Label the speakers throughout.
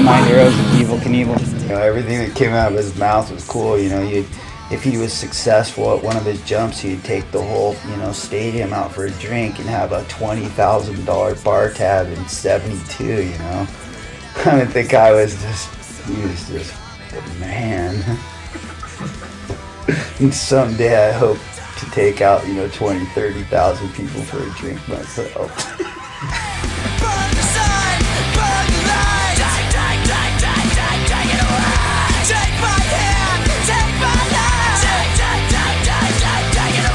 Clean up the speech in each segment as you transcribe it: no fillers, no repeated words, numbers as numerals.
Speaker 1: my heroes of Evel Knievel.
Speaker 2: You know, everything that came out of his mouth was cool. You know, if he was successful at one of his jumps, he'd take the whole, you know, stadium out for a drink and have a $20,000 bar tab in '72. You know, I mean, the guy was he was just the man. And someday I hope to take out, you know, 20, 30,000 people for a drink myself.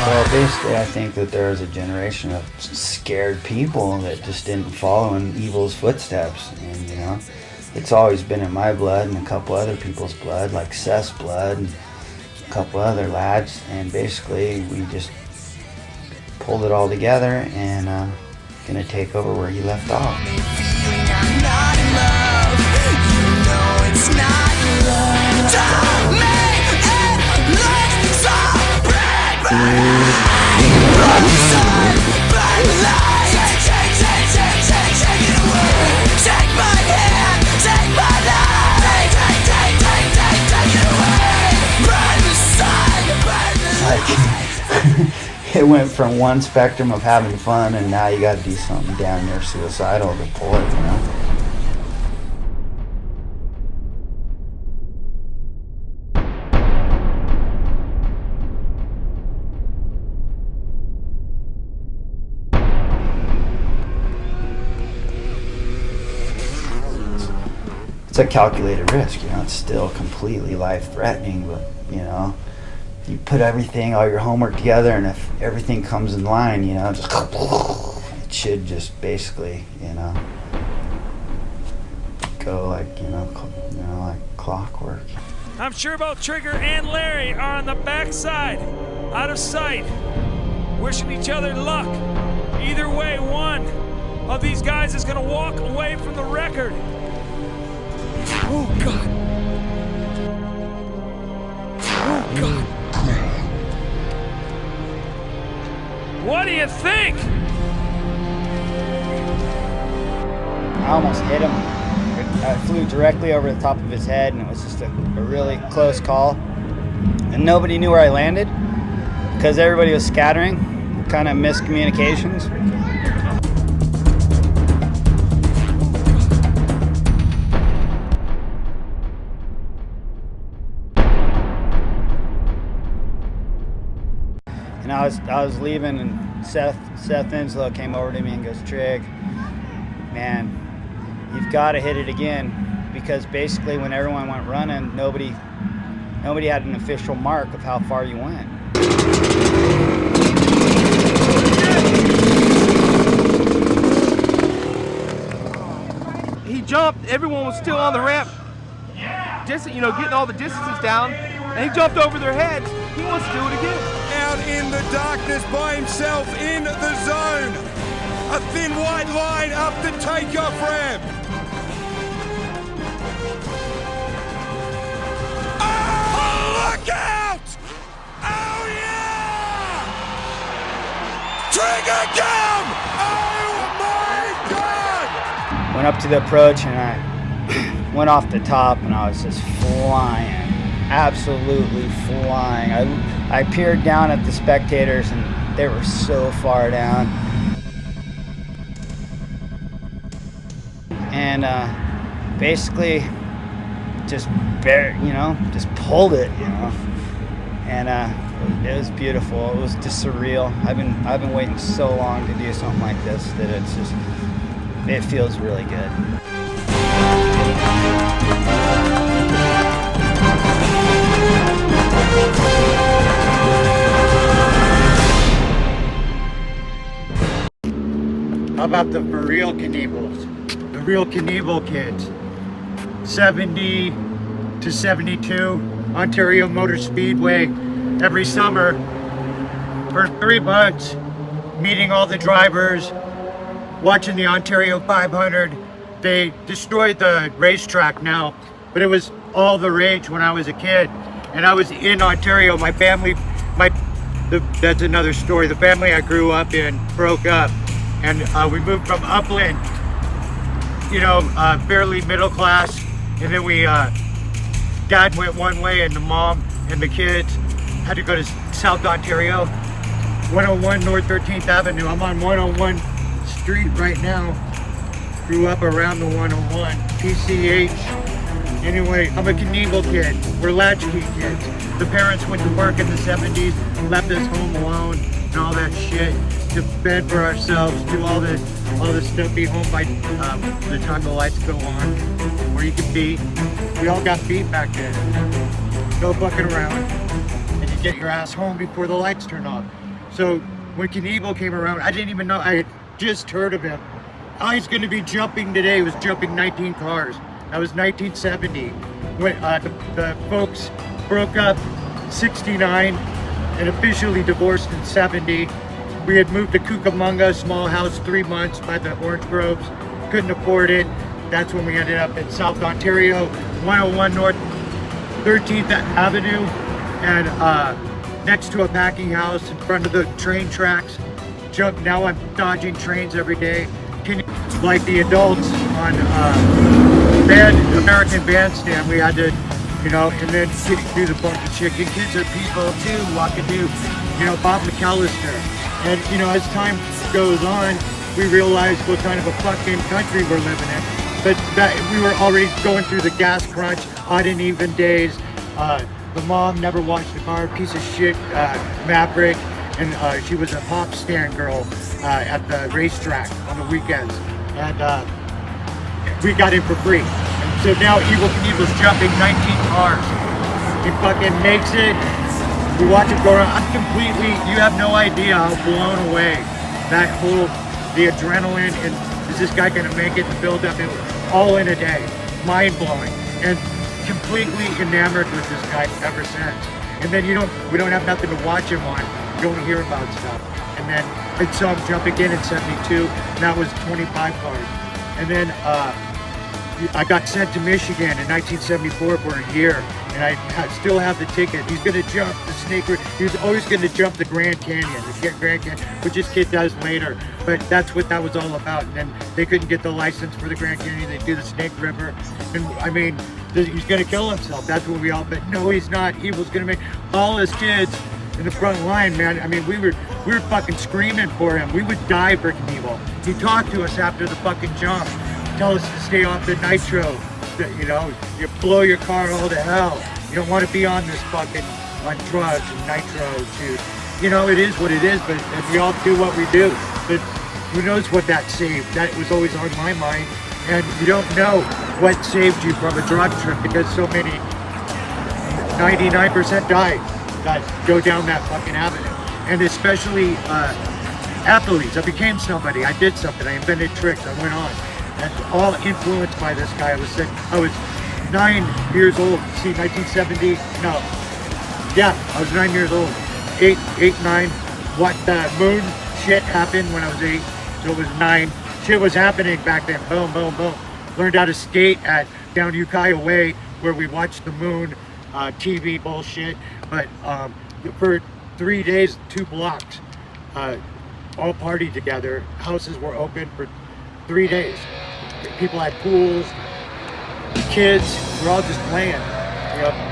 Speaker 2: Well, basically, I think that there was a generation of scared people that just didn't follow in Evel's footsteps. And, you know, it's always been in my blood and a couple other people's blood, like Seth's blood and a couple other lads. And basically, we just pulled it all together and gonna take over where he left off. It went from one spectrum of having fun, and now you got to do something damn near suicidal to pull it, you know. It's a calculated risk, you know. It's still completely life-threatening, but, you know, you put everything, all your homework together, and if everything comes in line, you know, just it should just basically, you know, go like, you know, like clockwork.
Speaker 3: I'm sure both Trigger and Larry are on the backside, out of sight, wishing each other luck. Either way, one of these guys is gonna walk away from the record. Oh God. Oh God. What do you think?
Speaker 1: I almost hit him. I flew directly over the top of his head, and it was just a really close call. And nobody knew where I landed because everybody was scattering, kind of miscommunications. And I was leaving, and Seth Inslow came over to me and goes, "Trig, man, you've got to hit it again," because basically when everyone went running, nobody had an official mark of how far you went.
Speaker 4: He jumped. Everyone was still on the ramp, just, you know, getting all the distances down, and he jumped over their heads. He wants to do it again.
Speaker 5: Out in the darkness by himself in the zone. A thin white line up the takeoff ramp. Oh, look out! Oh, yeah! Trigger GUMM! Oh, my God!
Speaker 1: Went up to the approach, and I went off the top, and I was just flying, absolutely flying. I peered down at the spectators, and they were so far down. And basically just just pulled it, you know. And it was beautiful. It was just surreal. I've been waiting so long to do something like this that it feels really good.
Speaker 6: How about the for real Knievels? The real Knievel kids. 70 to 72, Ontario Motor Speedway, every summer for 3 months, meeting all the drivers, watching the Ontario 500. They destroyed the racetrack now, but it was all the rage when I was a kid. And I was in Ontario. My family, that's another story. The family I grew up in broke up. And we moved from Upland, you know, fairly middle class And then Dad went one way, and the mom and the kids had to go to South Ontario, 101 North 13th Avenue. I'm on 101 Street right now. Grew up around the 101, PCH. Anyway, I'm a KNIEVEL kid. We're latchkey kids. The parents went to work in the 70s, left us home alone and all that shit, to fend for ourselves, do all this stuff, be home by the time the lights go on, where you can be. We all got beat back then. No fucking around. And you get your ass home before the lights turn off. So when KNIEVEL came around, I didn't even know, I had just heard of him. He's going to be jumping today. He was jumping 19 cars. That was 1970. When the folks broke up 69 and officially divorced in 70. We had moved to Cucamonga, small house, 3 months by the orange groves. Couldn't afford it. That's when we ended up in South Ontario, 101 North 13th Avenue, and next to a packing house in front of the train tracks. Now I'm dodging trains every day. Like the adults on American Bandstand, we had to, and then do the bunch of chicken. Kids are people too, walking to, Bob McAllister. And, as time goes on, we realize what kind of a fucking country we're living in. But that we were already going through the gas crunch, odd and even days. The mom never washed the car, piece of shit, Maverick. And she was a pop stand girl at the racetrack on the weekends. And we got in for free. And so now Evel Knievel's jumping 19 cars. He fucking makes it. We watch it go around. You have no idea how blown away that the adrenaline, and is this guy gonna make it, the build up, it was all in a day. Mind blowing. And completely enamored with this guy ever since. And then we don't have nothing to watch him on. You don't hear about stuff. And then I saw him jump again in 72, and that was 25 cars. And then I got sent to Michigan in 1974 for a year, and I still have the ticket. He's gonna jump the Snake River. He was always gonna jump the Grand Canyon, which this kid does later. But that's what that was all about. And then they couldn't get the license for the Grand Canyon. They do the Snake River. And I mean, he's gonna kill himself. That's what we all, but no, he's not. Evil's gonna make all his kids in the front line, man. I mean, we were fucking screaming for him. We would die for KNIEVEL. He talked to us after the fucking jump, tell us to stay off the nitro. You blow your car all to hell. You don't want to be on this fucking on drugs and nitro too. It is what it is, but we all do what we do. But who knows what that saved? That was always on my mind. And you don't know what saved you from a drug trip, because so many, 99% died that go down that fucking avenue. And especially athletes. I became somebody. I did something. I invented tricks. I went on. And all influenced by this guy. I was 9 years old. See, 1970. No. Yeah, I was 9 years old. 8, 9. What the moon shit happened when I was 8. So it was 9. Shit was happening back then. Boom, boom, boom. Learned how to skate down Ukiah Way, where we watched the moon TV bullshit. But for 3 days, 2 blocks, all partied together. Houses were open for 3 days. People had pools. Kids were all just playing.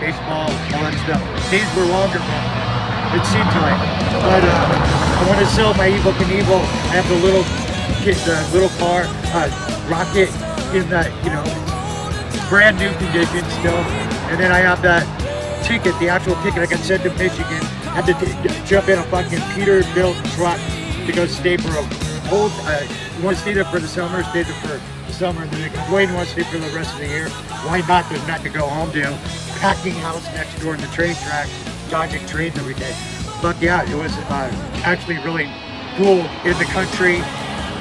Speaker 6: Baseball, all that stuff. Days were longer, man. It seemed like. But I want to sell my Evel Knievel. I have the little car, rocket in the, brand new condition still. And then I have that ticket, the actual ticket. I got sent to Michigan. Had to jump in a fucking Peterbilt truck to go stay for a whole. You want to stay there for the summer? Stay there for the summer. And then Wayne wants to stay for the rest of the year. Why not? There's nothing to go home to. Packing house next door in the train tracks, dodging trains every day. But yeah, it was actually really cool in the country.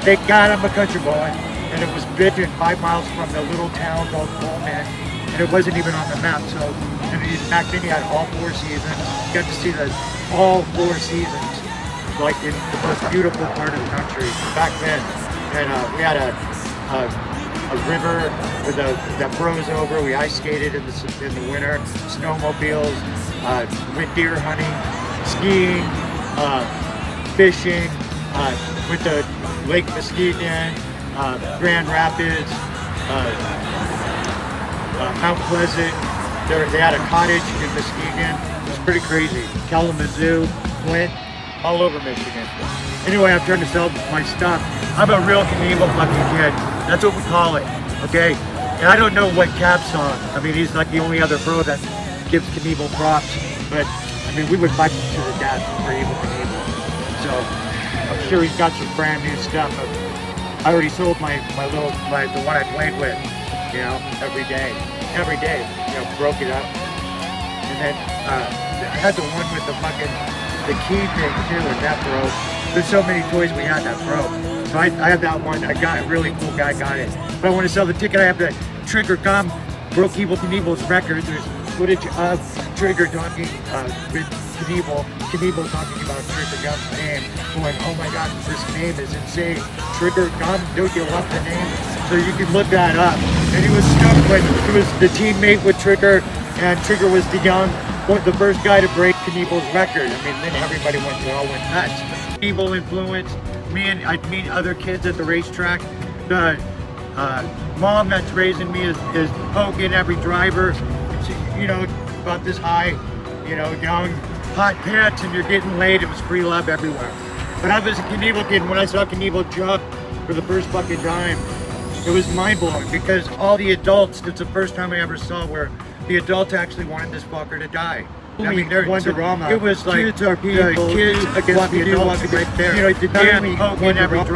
Speaker 6: Thank God I'm a country boy. And it was bitten 5 miles from the little town called Coleman. And it wasn't even on the map. So back then you had all 4 seasons. You got to see all 4 seasons, like in the most beautiful part of the country back then. And we had a river that froze over. We ice skated in the winter. Snowmobiles, went deer hunting, skiing, fishing, went to Lake Muskegon, Grand Rapids, Mount Pleasant. They had a cottage in Muskegon. It was pretty crazy. Kalamazoo, Flint, all over Michigan. Anyway, I'm trying to sell my stuff. I'm a real Knievel fucking kid. That's what we call it, okay? And I don't know what Cap's on. I mean, he's like the only other pro that gives Knievel props. But, I mean, we would fight to the death for Evil Knievel. So, I'm sure he's got some brand new stuff. I already sold the one I played with, you know, every day, you know, broke it up. And then I had the one with the key thing too, and that broke. There's so many toys we had that broke. So I have that one. I got a really cool guy got it. But I want to sell the ticket. I have the Trigger GUMM broke Evil Knievel's record. There's footage of Trigger talking with Knievel talking about Trigger GUMM's name, going, oh my god, this name is insane. Trigger GUMM, don't you love the name? So you can look that up. And he was stoked when he was the teammate with Trigger, and Trigger was the first guy to break Knievel's record. I mean, then everybody went nuts. Knievel influence. I'd meet other kids at the racetrack. The mom that's raising me is poking every driver. She, you know, about this high, you know, young, hot pants, and you're getting laid. It was free love everywhere. But I was a Knievel kid, and when I saw Knievel jump for the first fucking time, it was mind-blowing because all the adults, it's the first time I ever saw where the adults actually wanted this fucker to die. I mean, it was like kids against the adults right there. You know, the damn poking every driver.